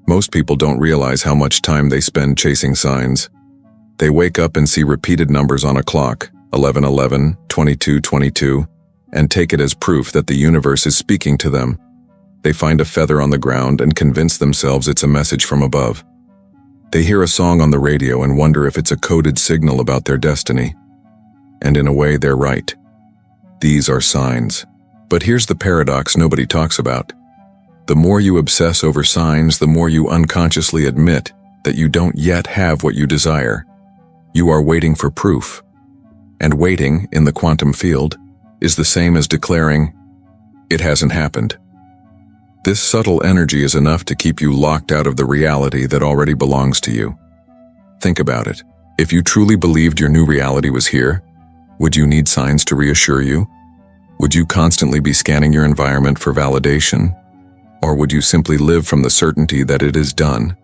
Most people don't realize how much time they spend chasing signs. They wake up and see repeated numbers on a clock, 11:11, 22:22, and take it as proof that the universe is speaking to them. They find a feather on the ground and convince themselves it's a message from above. They hear a song on the radio and wonder if it's a coded signal about their destiny. And in a way, they're right. These are signs. But here's the paradox nobody talks about. The more you obsess over signs, the more you unconsciously admit that you don't yet have what you desire. You are waiting for proof. And waiting, in the quantum field, is the same as declaring, it hasn't happened. This subtle energy is enough to keep you locked out of the reality that already belongs to you. Think about it. If you truly believed your new reality was here, would you need signs to reassure you? Would you constantly be scanning your environment for validation? Or would you simply live from the certainty that it is done?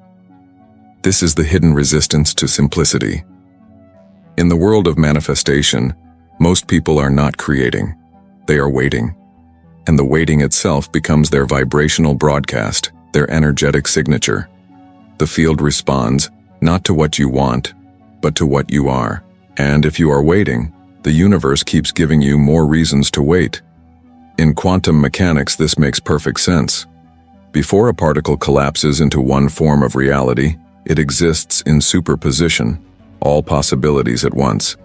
This is the hidden resistance to simplicity. In the world of manifestation, most people are not creating. They are waiting. And the waiting itself becomes their vibrational broadcast, their energetic signature. The field responds, not to what you want, but to what you are. And if you are waiting, the universe keeps giving you more reasons to wait. In quantum mechanics, this makes perfect sense. Before a particle collapses into one form of reality, it exists in superposition, all possibilities at once.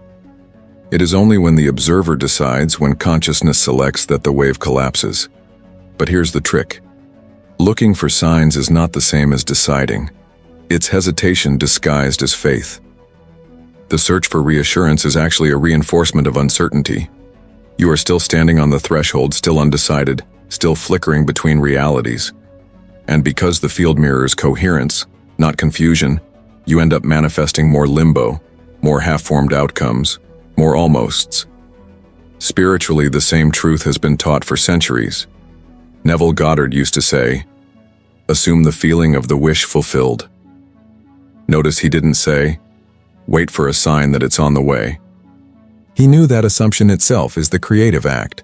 It is only when the observer decides, when consciousness selects, that the wave collapses. But here's the trick. Looking for signs is not the same as deciding. It's hesitation disguised as faith. The search for reassurance is actually a reinforcement of uncertainty. You are still standing on the threshold, still undecided, still flickering between realities. And because the field mirrors coherence, not confusion, you end up manifesting more limbo, more half-formed outcomes, more almosts. Spiritually, the same truth has been taught for centuries. Neville Goddard used to say, assume the feeling of the wish fulfilled. Notice he didn't say, wait for a sign that it's on the way. He knew that assumption itself is the creative act.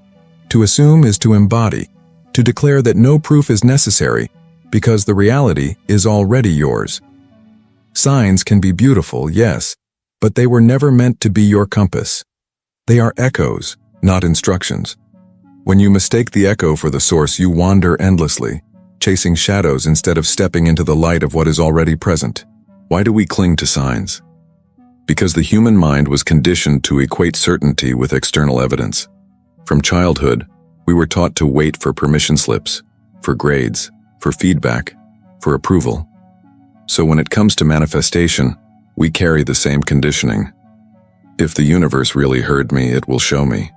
To assume is to embody, to declare that no proof is necessary, because the reality is already yours. Signs can be beautiful, yes, but they were never meant to be your compass. They are echoes, not instructions. When you mistake the echo for the source, you wander endlessly, chasing shadows instead of stepping into the light of what is already present. Why do we cling to signs? Because the human mind was conditioned to equate certainty with external evidence. From childhood, we were taught to wait for permission slips, for grades, for feedback, for approval. So when it comes to manifestation, we carry the same conditioning. If the universe really heard me, it will show me.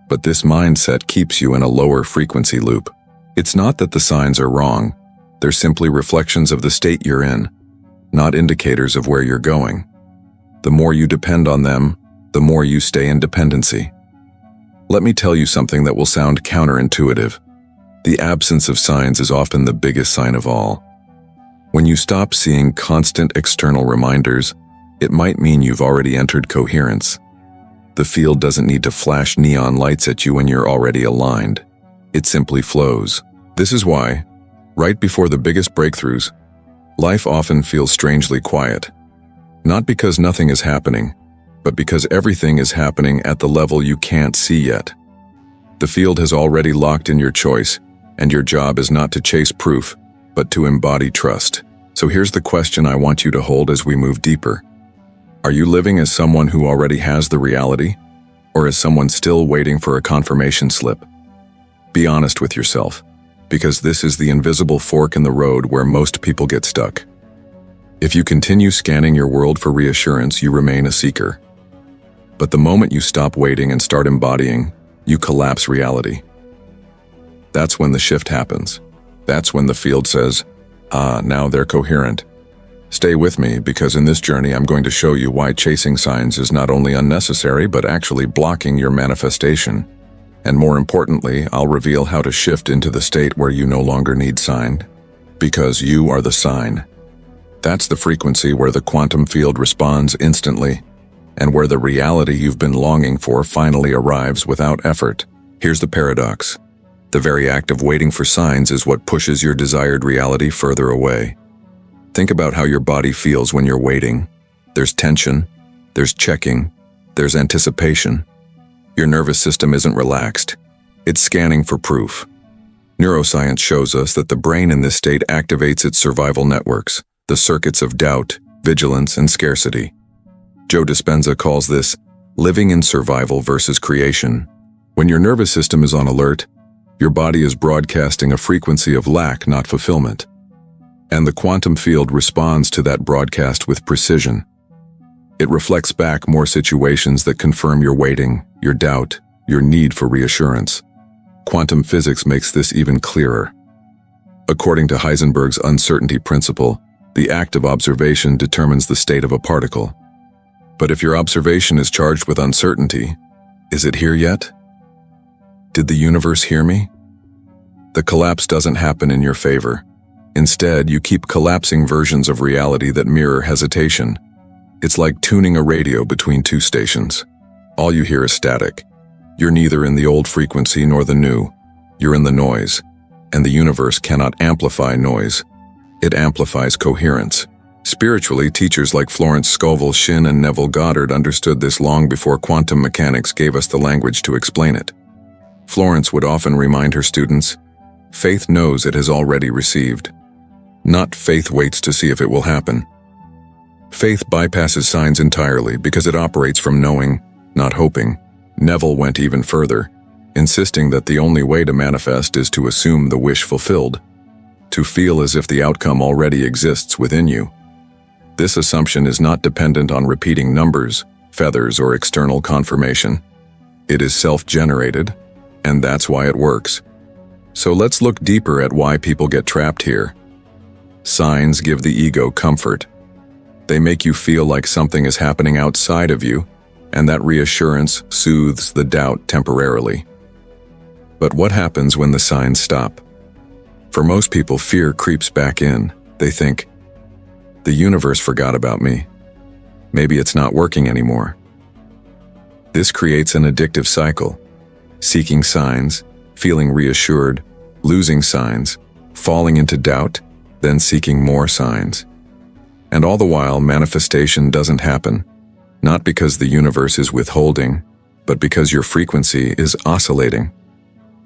But this mindset keeps you in a lower frequency loop. It's not that the signs are wrong. They're simply reflections of the state you're in, not indicators of where you're going. The more you depend on them, the more you stay in dependency. Let me tell you something that will sound counterintuitive. The absence of signs is often the biggest sign of all. When you stop seeing constant external reminders, it might mean you've already entered coherence. The field doesn't need to flash neon lights at you when you're already aligned. It simply flows. This is why, right before the biggest breakthroughs, life often feels strangely quiet. Not because nothing is happening, but because everything is happening at the level you can't see yet. The field has already locked in your choice, and your job is not to chase proof, but to embody trust. So here's the question I want you to hold as we move deeper. Are you living as someone who already has the reality, or as someone still waiting for a confirmation slip? Be honest with yourself, because this is the invisible fork in the road where most people get stuck. If you continue scanning your world for reassurance, you remain a seeker. But the moment you stop waiting and start embodying, you collapse reality. That's when the shift happens. That's when the field says, now they're coherent. Stay with me, because in this journey I'm going to show you why chasing signs is not only unnecessary but actually blocking your manifestation. And more importantly, I'll reveal how to shift into the state where you no longer need sign, because you are the sign. That's the frequency where the quantum field responds instantly, and where the reality you've been longing for finally arrives without effort. Here's the paradox. The very act of waiting for signs is what pushes your desired reality further away. Think about how your body feels when you're waiting. There's tension, there's checking, there's anticipation. Your nervous system isn't relaxed. It's scanning for proof. Neuroscience shows us that the brain in this state activates its survival networks, the circuits of doubt, vigilance, and scarcity. Joe Dispenza calls this living in survival versus creation. When your nervous system is on alert, your body is broadcasting a frequency of lack, not fulfillment. And the quantum field responds to that broadcast with precision. It reflects back more situations that confirm your waiting, your doubt, your need for reassurance. Quantum physics makes this even clearer. According to Heisenberg's uncertainty principle, the act of observation determines the state of a particle. But if your observation is charged with uncertainty, is it here yet? Did the universe hear me? The collapse doesn't happen in your favor. Instead, you keep collapsing versions of reality that mirror hesitation. It's like tuning a radio between two stations. All you hear is static. You're neither in the old frequency nor the new. You're in the noise. And the universe cannot amplify noise. It amplifies coherence. Spiritually, teachers like Florence Scovel Shinn and Neville Goddard understood this long before quantum mechanics gave us the language to explain it. Florence would often remind her students, faith knows it has already received. Not faith waits to see if it will happen. Faith bypasses signs entirely because it operates from knowing, not hoping. Neville went even further, insisting that the only way to manifest is to assume the wish fulfilled, to feel as if the outcome already exists within you. This assumption is not dependent on repeating numbers, feathers, or external confirmation. It is self-generated, and that's why it works. So let's look deeper at why people get trapped here. Signs give the ego comfort. They make you feel like something is happening outside of you, and that reassurance soothes the doubt temporarily. But what happens when the signs stop? For most people, fear creeps back in. They think, the universe forgot about me. Maybe it's not working anymore. This creates an addictive cycle. Seeking signs, feeling reassured, losing signs, falling into doubt, then seeking more signs. And all the while, manifestation doesn't happen. Not because the universe is withholding, but because your frequency is oscillating.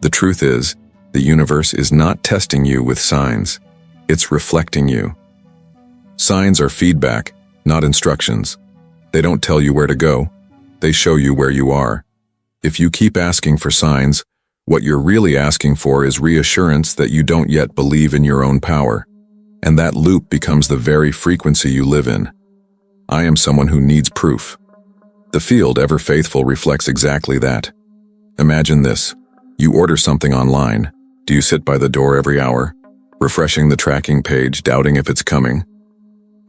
The truth is, the universe is not testing you with signs. It's reflecting you. Signs are feedback, not instructions. They don't tell you where to go. They show you where you are. If you keep asking for signs, what you're really asking for is reassurance that you don't yet believe in your own power. And that loop becomes the very frequency you live in. I am someone who needs proof. The field, ever faithful, reflects exactly that. Imagine this. You order something online. Do you sit by the door every hour, refreshing the tracking page, doubting if it's coming?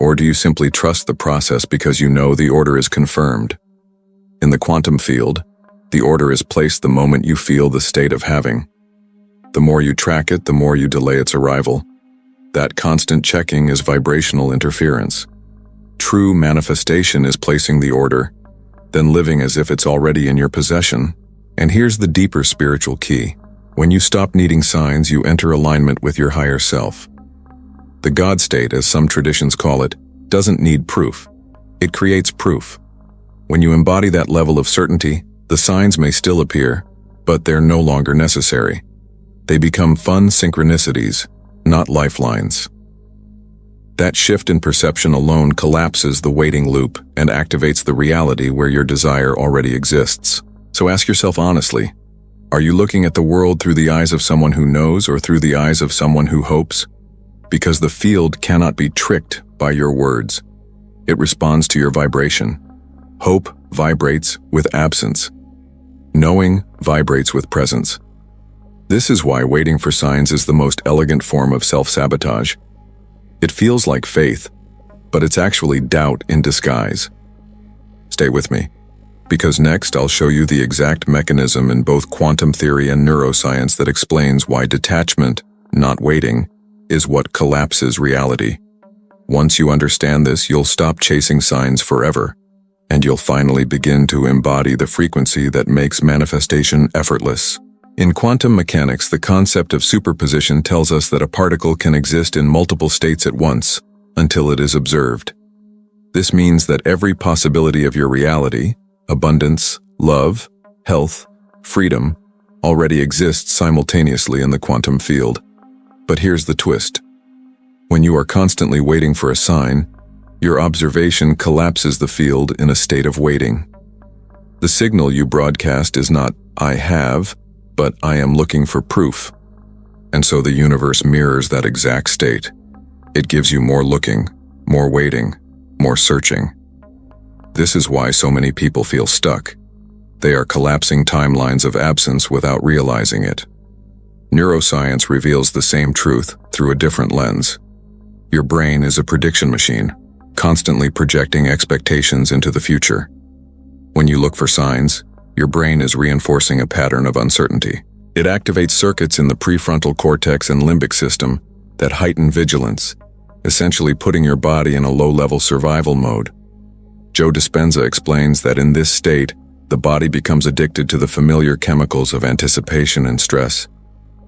Or do you simply trust the process because you know the order is confirmed? In the quantum field, the order is placed the moment you feel the state of having. The more you track it, the more you delay its arrival. That constant checking is vibrational interference. True manifestation is placing the order, then living as if it's already in your possession. And here's the deeper spiritual key. When you stop needing signs, you enter alignment with your higher self. The God state, as some traditions call it, doesn't need proof. It creates proof. When you embody that level of certainty, the signs may still appear, but they're no longer necessary. They become fun synchronicities, not lifelines. That shift in perception alone collapses the waiting loop and activates the reality where your desire already exists. So ask yourself honestly, are you looking at the world through the eyes of someone who knows or through the eyes of someone who hopes? Because the field cannot be tricked by your words. It responds to your vibration. Hope vibrates with absence. Knowing vibrates with presence. This is why waiting for signs is the most elegant form of self-sabotage. It feels like faith, but it's actually doubt in disguise. Stay with me, because next I'll show you the exact mechanism in both quantum theory and neuroscience that explains why detachment, not waiting, is what collapses reality. Once you understand this, you'll stop chasing signs forever, and you'll finally begin to embody the frequency that makes manifestation effortless. In quantum mechanics, the concept of superposition tells us that a particle can exist in multiple states at once, until it is observed. This means that every possibility of your reality, abundance, love, health, freedom, already exists simultaneously in the quantum field. But here's the twist. When you are constantly waiting for a sign, your observation collapses the field in a state of waiting. The signal you broadcast is not, "I have," but "I am looking for proof." And so the universe mirrors that exact state. It gives you more looking, more waiting, more searching. This is why so many people feel stuck. They are collapsing timelines of absence without realizing it. Neuroscience reveals the same truth through a different lens. Your brain is a prediction machine, constantly projecting expectations into the future. When you look for signs, your brain is reinforcing a pattern of uncertainty. It activates circuits in the prefrontal cortex and limbic system that heighten vigilance, essentially putting your body in a low-level survival mode. Joe Dispenza explains that in this state, the body becomes addicted to the familiar chemicals of anticipation and stress,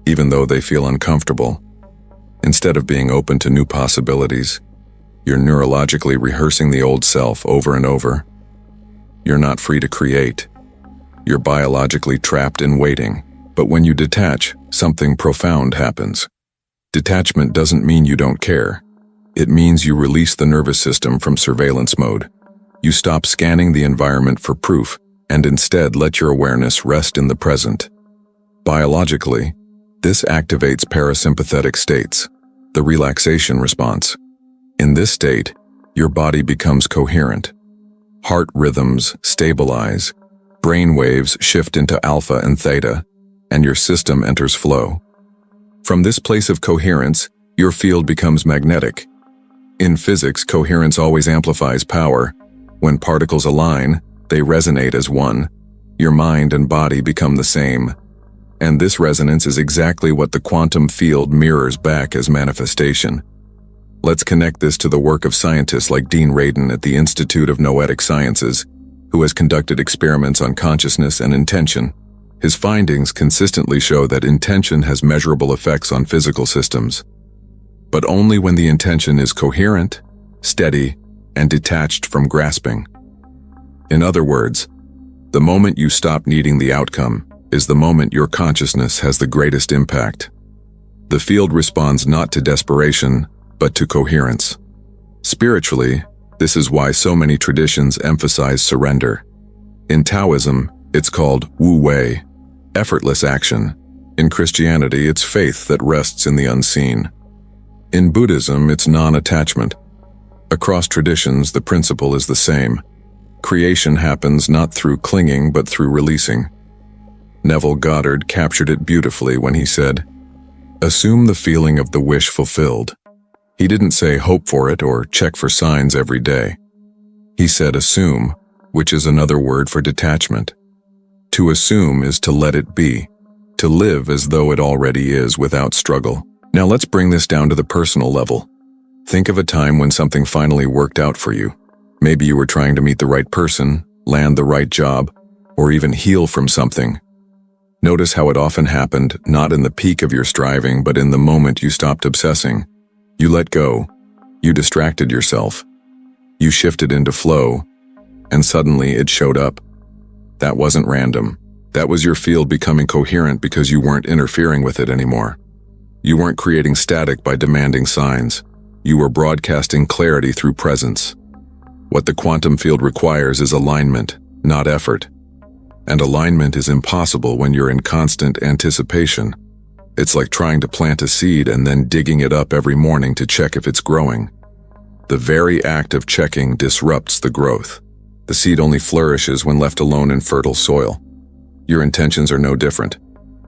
even though they feel uncomfortable. Instead of being open to new possibilities, you're neurologically rehearsing the old self over and over. You're not free to create. You're biologically trapped in waiting. But when you detach, something profound happens. Detachment doesn't mean you don't care. It means you release the nervous system from surveillance mode. You stop scanning the environment for proof and instead let your awareness rest in the present. Biologically, this activates parasympathetic states, the relaxation response. In this state, your body becomes coherent. Heart rhythms stabilize, brain waves shift into alpha and theta, and your system enters flow. From this place of coherence, your field becomes magnetic. In physics, coherence always amplifies power. When particles align, they resonate as one. Your mind and body become the same. And this resonance is exactly what the quantum field mirrors back as manifestation. Let's connect this to the work of scientists like Dean Radin at the Institute of Noetic Sciences, who has conducted experiments on consciousness and intention. His findings consistently show that intention has measurable effects on physical systems, but only when the intention is coherent, steady, and detached from grasping. In other words, the moment you stop needing the outcome is the moment your consciousness has the greatest impact. The field responds not to desperation, but to coherence. Spiritually, this is why so many traditions emphasize surrender. In Taoism, it's called Wu Wei, effortless action. In Christianity, it's faith that rests in the unseen. In Buddhism, it's non-attachment. Across traditions, the principle is the same. Creation happens not through clinging, but through releasing. Neville Goddard captured it beautifully when he said, "Assume the feeling of the wish fulfilled." He didn't say hope for it or check for signs every day. He said assume, which is another word for detachment. To assume is to let it be, to live as though it already is without struggle. Now let's bring this down to the personal level. Think of a time when something finally worked out for you. Maybe you were trying to meet the right person, land the right job, or even heal from something. Notice how it often happened not in the peak of your striving, but in the moment you stopped obsessing. You let go. You distracted yourself. You shifted into flow, and suddenly it showed up. That wasn't random. That was your field becoming coherent because you weren't interfering with it anymore. You weren't creating static by demanding signs. You were broadcasting clarity through presence. What the quantum field requires is alignment, not effort. And alignment is impossible when you're in constant anticipation. It's like trying to plant a seed and then digging it up every morning to check if it's growing. The very act of checking disrupts the growth. The seed only flourishes when left alone in fertile soil. Your intentions are no different.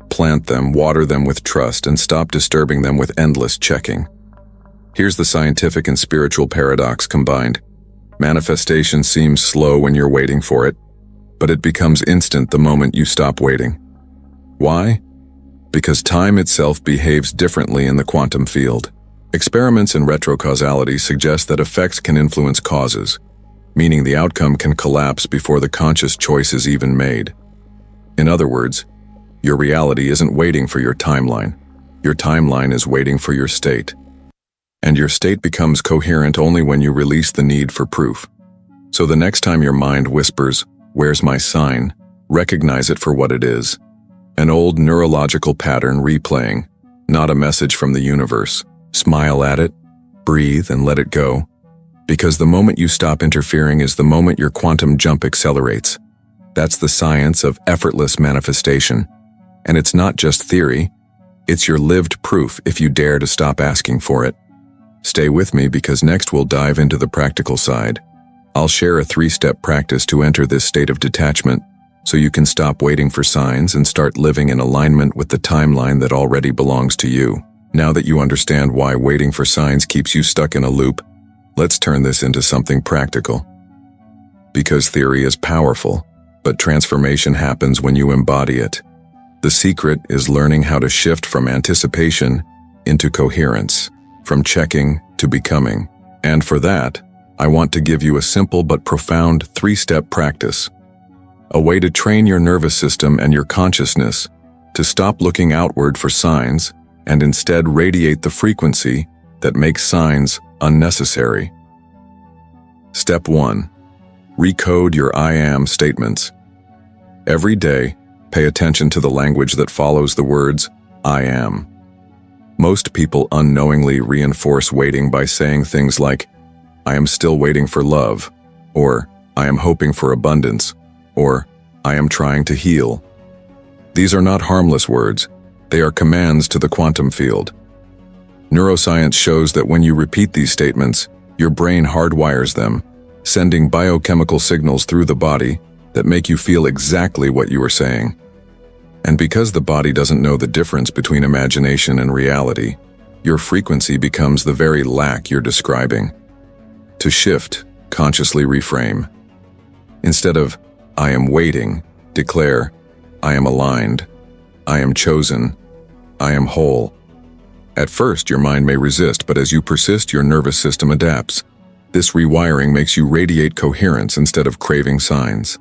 Plant them, water them with trust, and stop disturbing them with endless checking. Here's the scientific and spiritual paradox combined. Manifestation seems slow when you're waiting for it, but it becomes instant the moment you stop waiting. Why? Because time itself behaves differently in the quantum field. Experiments in retrocausality suggest that effects can influence causes, meaning the outcome can collapse before the conscious choice is even made. In other words, your reality isn't waiting for your timeline. Your timeline is waiting for your state. And your state becomes coherent only when you release the need for proof. So the next time your mind whispers, "Where's my sign?" recognize it for what it is. An old neurological pattern replaying, not a message from the universe. Smile at it, breathe, and let it go. Because the moment you stop interfering is the moment your quantum jump accelerates. That's the science of effortless manifestation. And it's not just theory, it's your lived proof if you dare to stop asking for it. Stay with me because next we'll dive into the practical side. I'll share a 3-step practice to enter this state of detachment so you can stop waiting for signs and start living in alignment with the timeline that already belongs to you. Now that you understand why waiting for signs keeps you stuck in a loop, let's turn this into something practical. Because theory is powerful, but transformation happens when you embody it. The secret is learning how to shift from anticipation into coherence, from checking to becoming. And for that, I want to give you a simple but profound 3-step practice. A way to train your nervous system and your consciousness to stop looking outward for signs and instead radiate the frequency that makes signs unnecessary. Step 1. Recode your I am statements. Every day, pay attention to the language that follows the words, I am. Most people unknowingly reinforce waiting by saying things like, I am still waiting for love, or I am hoping for abundance, or I am trying to heal. These are not harmless words, they are commands to the quantum field. Neuroscience shows that when you repeat these statements, your brain hardwires them, sending biochemical signals through the body that make you feel exactly what you are saying. And because the body doesn't know the difference between imagination and reality, your frequency becomes the very lack you're describing. To shift, consciously reframe. Instead of, I am waiting, declare, I am aligned, I am chosen, I am whole. At first, your mind may resist, but as you persist, your nervous system adapts. This rewiring makes you radiate coherence instead of craving signs.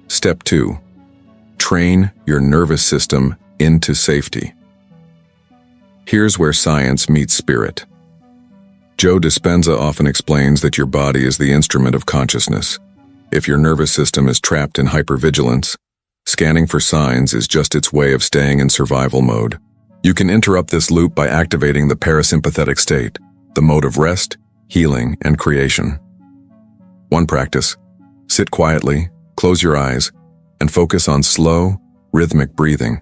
Step 2. Train your nervous system into safety. Here's where science meets spirit. Joe Dispenza often explains that your body is the instrument of consciousness. If your nervous system is trapped in hypervigilance, scanning for signs is just its way of staying in survival mode. You can interrupt this loop by activating the parasympathetic state, the mode of rest, healing, and creation. One practice: sit quietly, close your eyes, and focus on slow, rhythmic breathing.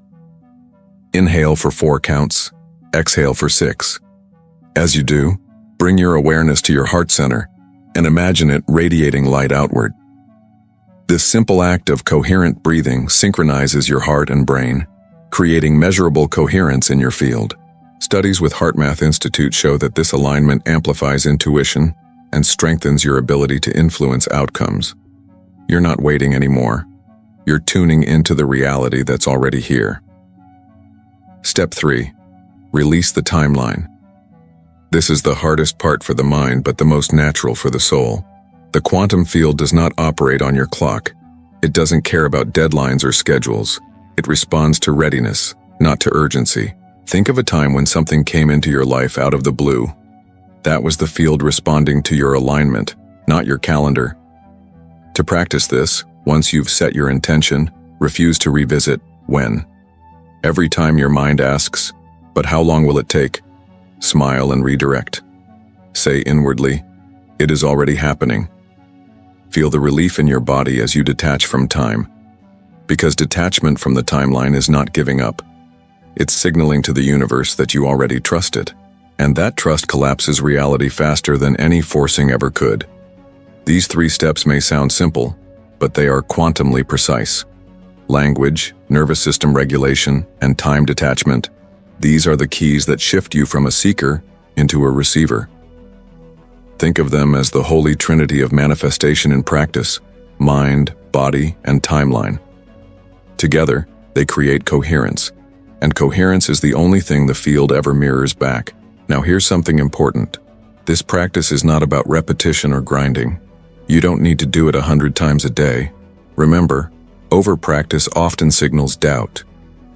Inhale for 4 counts, exhale for 6. As you do, bring your awareness to your heart center and imagine it radiating light outward. This simple act of coherent breathing synchronizes your heart and brain, creating measurable coherence in your field. Studies with HeartMath Institute show that this alignment amplifies intuition and strengthens your ability to influence outcomes. You're not waiting anymore. You're tuning into the reality that's already here. Step 3. Release the timeline. This is the hardest part for the mind, but the most natural for the soul. The quantum field does not operate on your clock. It doesn't care about deadlines or schedules. It responds to readiness, not to urgency. Think of a time when something came into your life out of the blue. That was the field responding to your alignment, not your calendar. To practice this, once you've set your intention, refuse to revisit when. Every time your mind asks, but how long will it take? Smile and redirect. Say inwardly, it is already happening. Feel the relief in your body as you detach from time. Because detachment from the timeline is not giving up. It's signaling to the universe that you already trust it. And that trust collapses reality faster than any forcing ever could. These 3 steps may sound simple, but they are quantumly precise. Language, nervous system regulation, and time detachment. These are the keys that shift you from a seeker into a receiver. Think of them as the holy trinity of manifestation in practice: mind, body, and timeline. Together, they create coherence, and coherence is the only thing the field ever mirrors back. Now here's something important. This practice is not about repetition or grinding. You don't need to do it 100 times a day. Remember, over-practice often signals doubt.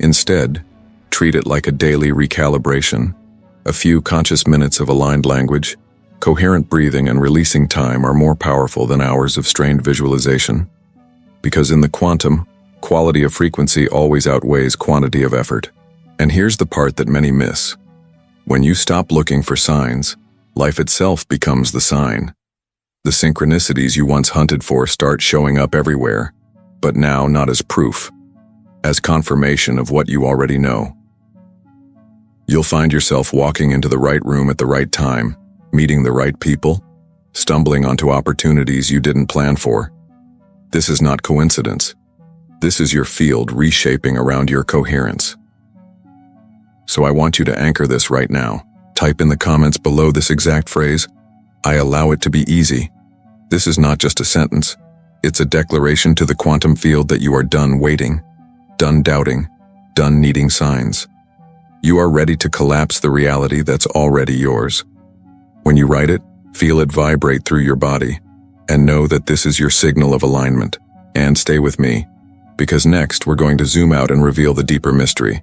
Instead, treat it like a daily recalibration. A few conscious minutes of aligned language, coherent breathing, and releasing time are more powerful than hours of strained visualization. Because in the quantum, quality of frequency always outweighs quantity of effort. And here's the part that many miss. When you stop looking for signs, life itself becomes the sign. The synchronicities you once hunted for start showing up everywhere, but now not as proof, as confirmation of what you already know. You'll find yourself walking into the right room at the right time, meeting the right people, stumbling onto opportunities you didn't plan for. This is not coincidence. This is your field reshaping around your coherence. So I want you to anchor this right now. Type in the comments below this exact phrase, "I allow it to be easy." This is not just a sentence. It's a declaration to the quantum field that you are done waiting, done doubting, done needing signs. You are ready to collapse the reality that's already yours. When you write it, feel it vibrate through your body, and know that this is your signal of alignment. And stay with me, because next we're going to zoom out and reveal the deeper mystery,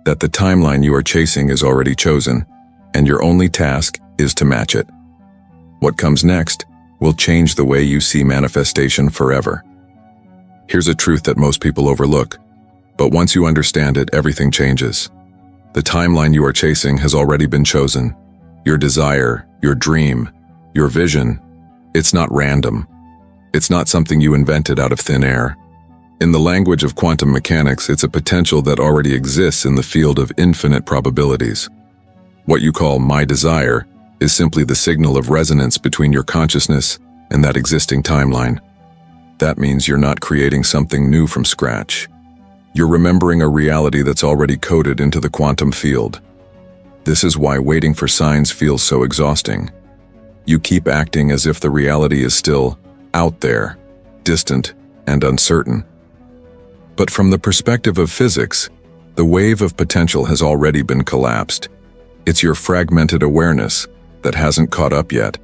that the timeline you are chasing is already chosen, and your only task is to match it. What comes next will change the way you see manifestation forever. Here's a truth that most people overlook, but once you understand it, everything changes. The timeline you are chasing has already been chosen. Your desire, your dream, your vision, it's not random. It's not something you invented out of thin air. In the language of quantum mechanics, it's a potential that already exists in the field of infinite probabilities. What you call my desire is simply the signal of resonance between your consciousness and that existing timeline. That means you're not creating something new from scratch. You're remembering a reality that's already coded into the quantum field. This is why waiting for signs feels so exhausting. You keep acting as if the reality is still out there, distant and uncertain. But from the perspective of physics, the wave of potential has already been collapsed. It's your fragmented awareness that hasn't caught up yet.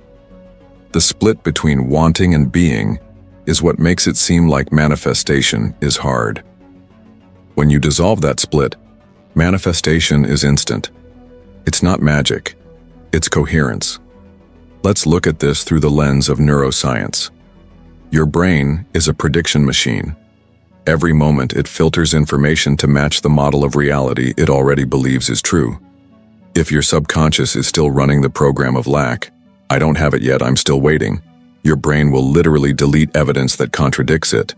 The split between wanting and being is what makes it seem like manifestation is hard. When you dissolve that split, manifestation is instant. It's not magic, it's coherence. Let's look at this through the lens of neuroscience. Your brain is a prediction machine. Every moment it filters information to match the model of reality it already believes is true. If your subconscious is still running the program of lack, "I don't have it yet, I'm still waiting," your brain will literally delete evidence that contradicts it.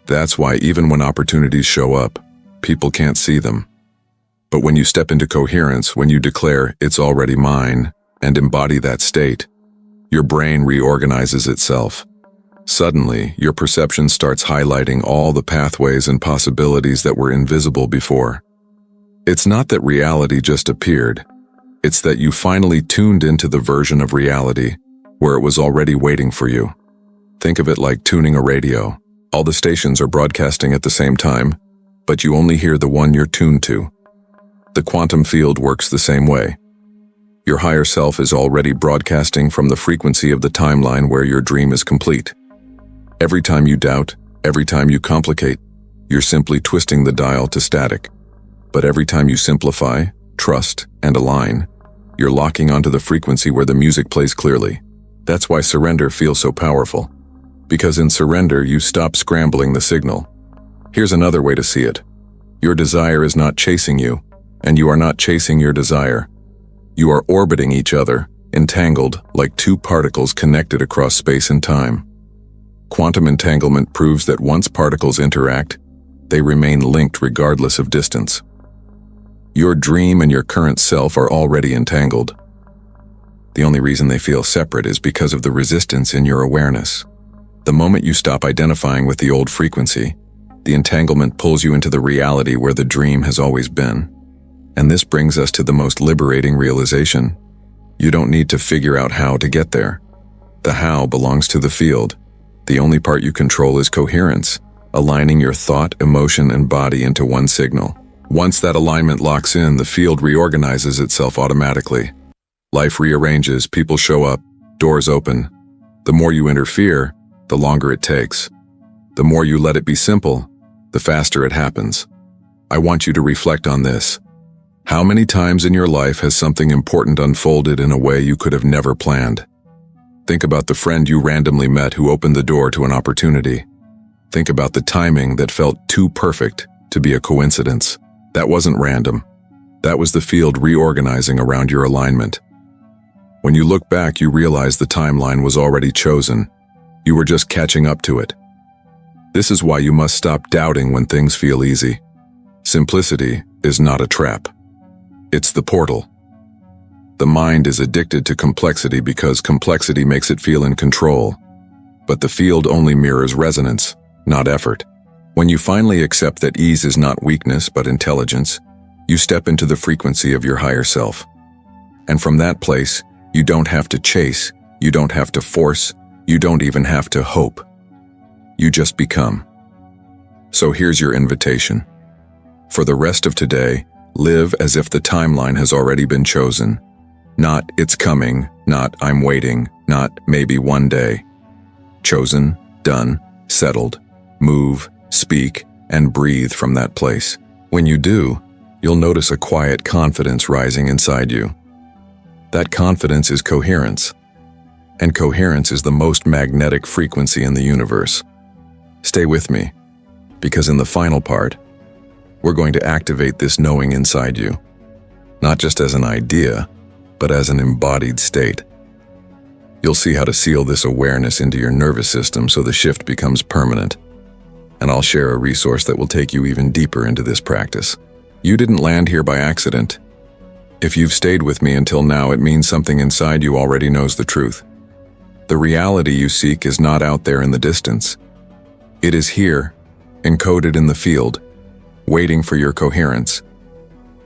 That's why even when opportunities show up, people can't see them. But when you step into coherence, when you declare, "It's already mine," and embody that state, your brain reorganizes itself. Suddenly, your perception starts highlighting all the pathways and possibilities that were invisible before. It's not that reality just appeared. It's that you finally tuned into the version of reality where it was already waiting for you. Think of it like tuning a radio. All the stations are broadcasting at the same time, but you only hear the one you're tuned to. The quantum field works the same way. Your higher self is already broadcasting from the frequency of the timeline where your dream is complete. Every time you doubt, every time you complicate, you're simply twisting the dial to static. But every time you simplify, trust, and align, you're locking onto the frequency where the music plays clearly. That's why surrender feels so powerful. Because in surrender, you stop scrambling the signal. Here's another way to see it. Your desire is not chasing you, and you are not chasing your desire. You are orbiting each other, entangled like two particles connected across space and time. Quantum entanglement proves that once particles interact, they remain linked regardless of distance. Your dream and your current self are already entangled. The only reason they feel separate is because of the resistance in your awareness. The moment you stop identifying with the old frequency, the entanglement pulls you into the reality where the dream has always been. And this brings us to the most liberating realization. You don't need to figure out how to get there. The how belongs to the field. The only part you control is coherence, aligning your thought, emotion, and body into one signal. Once that alignment locks in, the field reorganizes itself automatically. Life rearranges, people show up, doors open. The more you interfere, the longer it takes. The more you let it be simple, the faster it happens. I want you to reflect on this. How many times in your life has something important unfolded in a way you could have never planned? Think about the friend you randomly met who opened the door to an opportunity. Think about the timing that felt too perfect to be a coincidence. That wasn't random. That was the field reorganizing around your alignment. When you look back, you realize the timeline was already chosen. You were just catching up to it. This is why you must stop doubting when things feel easy. Simplicity is not a trap. It's the portal. The mind is addicted to complexity because complexity makes it feel in control. But the field only mirrors resonance, not effort. When you finally accept that ease is not weakness but intelligence, you step into the frequency of your higher self. And from that place, you don't have to chase, you don't have to force, you don't even have to hope. You just become. So here's your invitation. For the rest of today, live as if the timeline has already been chosen. Not it's coming, not I'm waiting, not maybe one day. Chosen, done, settled. Move, speak, and breathe from that place. When you do, you'll notice a quiet confidence rising inside you. That confidence is coherence. And coherence is the most magnetic frequency in the universe. Stay with me, because in the final part, we're going to activate this knowing inside you, not just as an idea, but as an embodied state. You'll see how to seal this awareness into your nervous system so the shift becomes permanent. And I'll share a resource that will take you even deeper into this practice. You didn't land here by accident. If you've stayed with me until now, it means something inside you already knows the truth. The reality you seek is not out there in the distance. It is here, encoded in the field, waiting for your coherence.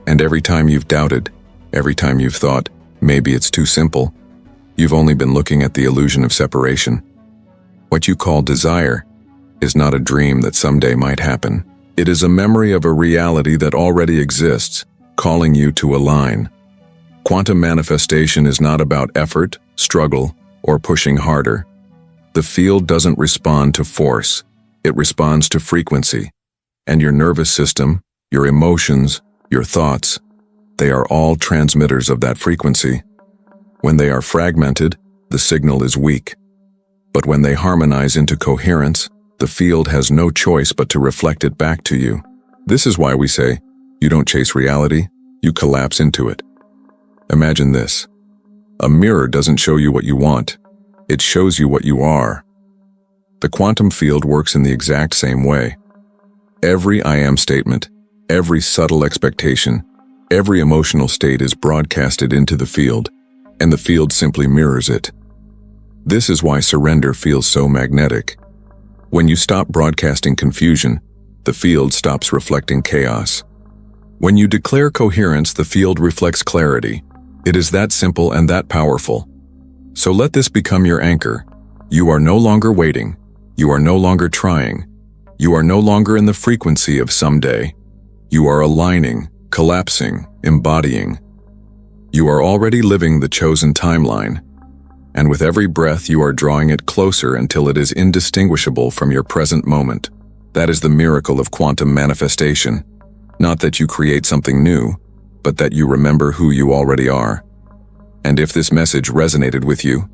And every time you've doubted, every time you've thought, maybe it's too simple, you've only been looking at the illusion of separation. What you call desire is not a dream that someday might happen. It is a memory of a reality that already exists, calling you to align. Quantum manifestation is not about effort, struggle, or pushing harder. The field doesn't respond to force, it responds to frequency. And your nervous system, your emotions, your thoughts, they are all transmitters of that frequency. When they are fragmented, the signal is weak. But when they harmonize into coherence, the field has no choice but to reflect it back to you. This is why we say, you don't chase reality, you collapse into it. Imagine this. A mirror doesn't show you what you want, it shows you what you are. The quantum field works in the exact same way. Every I am statement, every subtle expectation, every emotional state is broadcasted into the field, and the field simply mirrors it. This is why surrender feels so magnetic. When you stop broadcasting confusion, the field stops reflecting chaos. When you declare coherence, the field reflects clarity. It is that simple and that powerful. So let this become your anchor. You are no longer waiting. You are no longer trying. You are no longer in the frequency of someday. You are aligning, collapsing, embodying. You are already living the chosen timeline. And with every breath, you are drawing it closer until it is indistinguishable from your present moment. That is the miracle of quantum manifestation. Not that you create something new, but that you remember who you already are. And if this message resonated with you,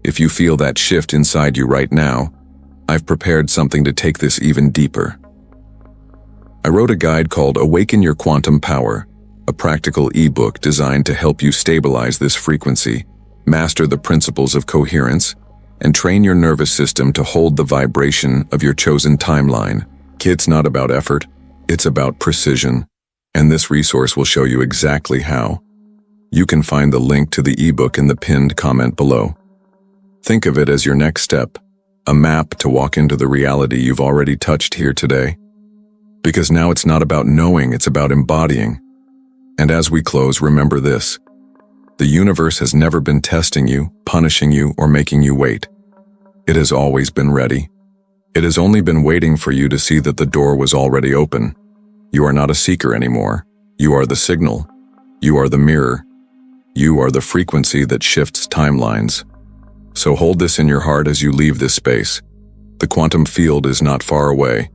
if you feel that shift inside you right now, I've prepared something to take this even deeper. I wrote a guide called Awaken Your Quantum Power, a practical ebook designed to help you stabilize this frequency, master the principles of coherence, and train your nervous system to hold the vibration of your chosen timeline. It's not about effort, it's about precision, and this resource will show you exactly how. You can find the link to the ebook in the pinned comment below. Think of it as your next step, a map to walk into the reality you've already touched here today. Because now it's not about knowing, it's about embodying. And as we close, remember this. The universe has never been testing you, punishing you, or making you wait. It has always been ready. It has only been waiting for you to see that the door was already open. You are not a seeker anymore. You are the signal. You are the mirror. You are the frequency that shifts timelines. So hold this in your heart as you leave this space. The quantum field is not far away.